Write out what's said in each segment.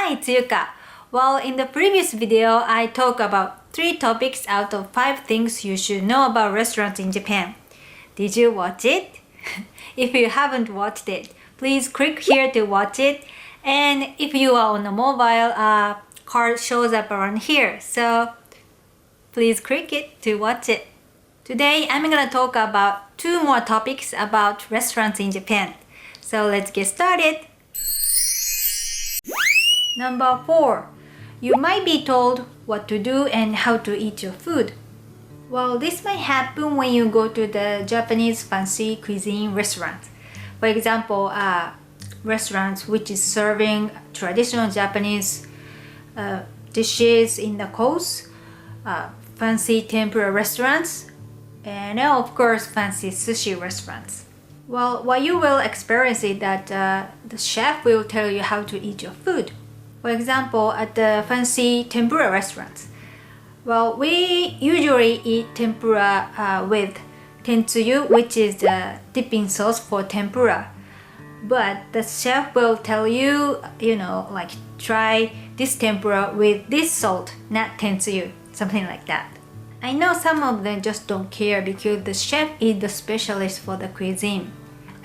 Hi, it's Yuka. Well, in the previous video, I talked about 3 topics out of 5 things you should know about restaurants in Japan. Did you watch it? If you haven't watched it, please click here to watch it. And if you are on a mobile, card shows up around here. So please click it to watch it. Today, I'm gonna talk about 2 more topics about restaurants in Japan. So let's get started. Number 4. You might be told what to do and how to eat your food. Well, this might happen when you go to the Japanese fancy cuisine restaurants. For example, restaurants which is serving traditional Japanese dishes in the coast, fancy tempura restaurants, and of course fancy sushi restaurants. Well, what you will experience is that the chef will tell you how to eat your food. For example, at the fancy tempura restaurants, well, we usually eat tempura with tentsuyu, which is the dipping sauce for tempura. But the chef will tell you, like try this tempura with this salt, not tentsuyu, something like that. I know some of them just don't care because the chef is the specialist for the cuisine.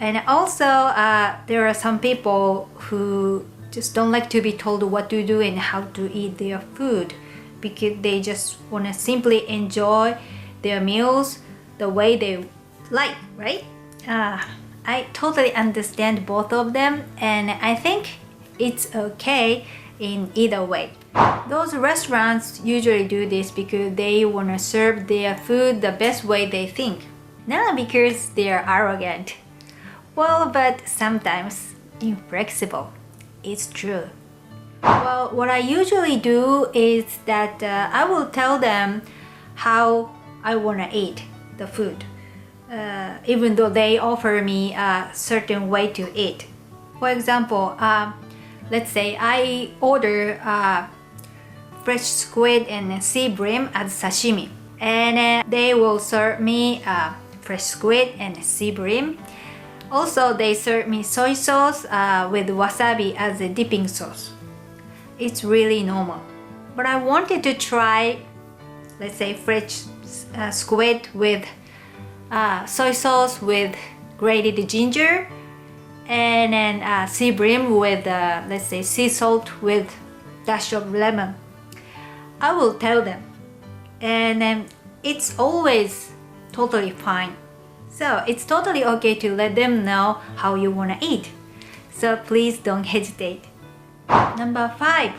And also, there are some people who just don't like to be told what to do and how to eat their food because they just want to simply enjoy their meals the way they like, right? I totally understand both of them, and I think it's okay in either way. Those restaurants usually do this because they want to serve their food the best way they think, not because they're arrogant. Well, but sometimes inflexible. It's true. Well, what I usually do is that I will tell them how I want to eat the food, even though they offer me a certain way to eat. For example, let's say I order fresh squid and sea bream as sashimi, and they will serve me fresh squid and sea bream. Also, they serve me soy sauce with wasabi as a dipping sauce. It's really normal. But I wanted to try, let's say, fresh squid with soy sauce with grated ginger, and then sea bream with, let's say, sea salt with dash of lemon. I will tell them, and then it's always totally fine. So it's totally okay to let them know how you want to eat. So please don't hesitate. Number 5.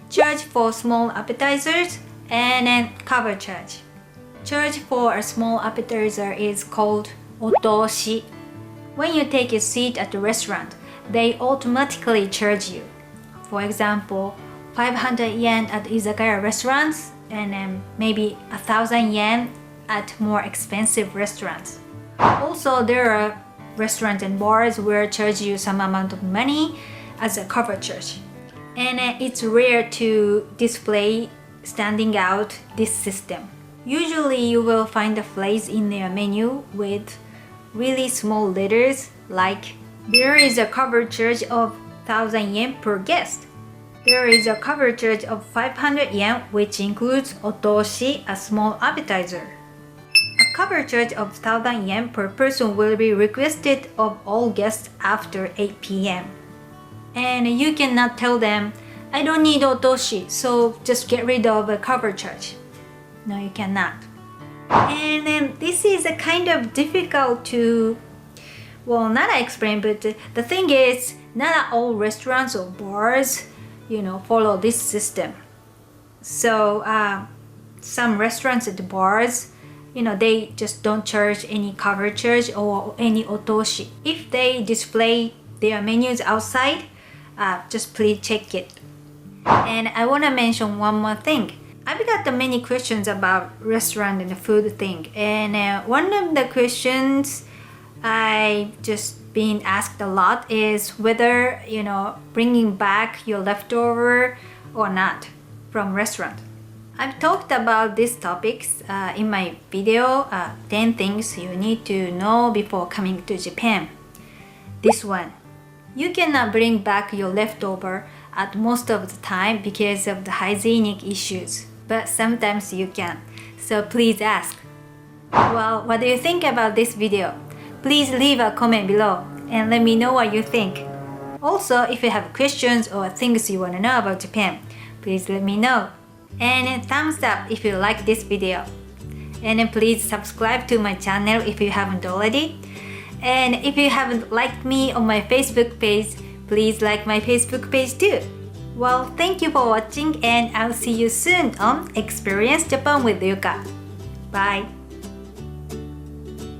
Charge for small appetizers and then cover charge. Charge for a small appetizer is called otoshi. When you take a seat at the restaurant, they automatically charge you. For example, 500 yen at izakaya restaurants and then maybe 1,000 yen at more expensive restaurants. Also, there are restaurants and bars where charge you some amount of money as a cover charge. And it's rare to display standing out this system. Usually you will find a phrase in their menu with really small letters like there is a cover charge of 1,000 yen per guest. There is a cover charge of 500 yen which includes otoshi, a small appetizer. A cover charge of 1,000 yen per person will be requested of all guests after 8 p.m. And you cannot tell them, I don't need otoshi, so just get rid of a cover charge. No, you cannot. And then this is a kind of difficult to, well, not explain, but the thing is, not all restaurants or bars, follow this system. So some restaurants and bars, they just don't charge any cover charge or any otoshi. If they display their menus outside, just please check it. And I want to mention one more thing. I've got many questions about restaurant and the food thing. And one of the questions I just been asked a lot is whether, bringing back your leftover or not from restaurant. I've talked about these topics in my video, 10 things you need to know before coming to Japan. This one, you cannot bring back your leftover at most of the time because of the hygienic issues, but sometimes you can. So please ask. Well, what do you think about this video? Please leave a comment below and let me know what you think. Also, if you have questions or things you want to know about Japan, please let me know. And thumbs up if you like this video. And please subscribe to my channel if you haven't already. And if you haven't liked me on my Facebook page, please like my Facebook page too. Well, thank you for watching and I'll see you soon on Experience Japan with Yuka. Bye!